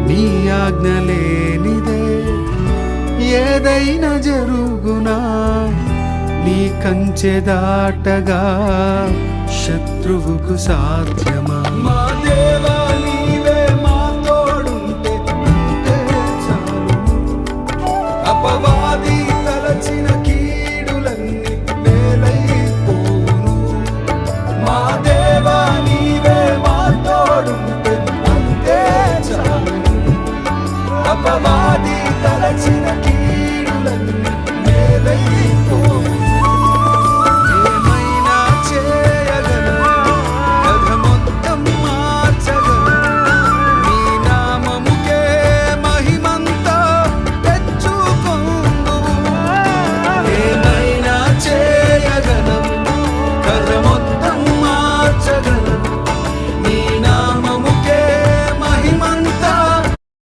నీ ఆజ్ఞ లేనిదే ఏదైనా జరుగునా, నీ కంచె దాటగా శత్రువుకు సాధ్యమా? మా దేవా నీవే మా తోడుంటే అంతే చాలును. అపవాది తలచిన కీడులన్నీ మేలైపోవును. మా దేవా నీవే మా తోడుంటే అంతే చాలును. అపవాది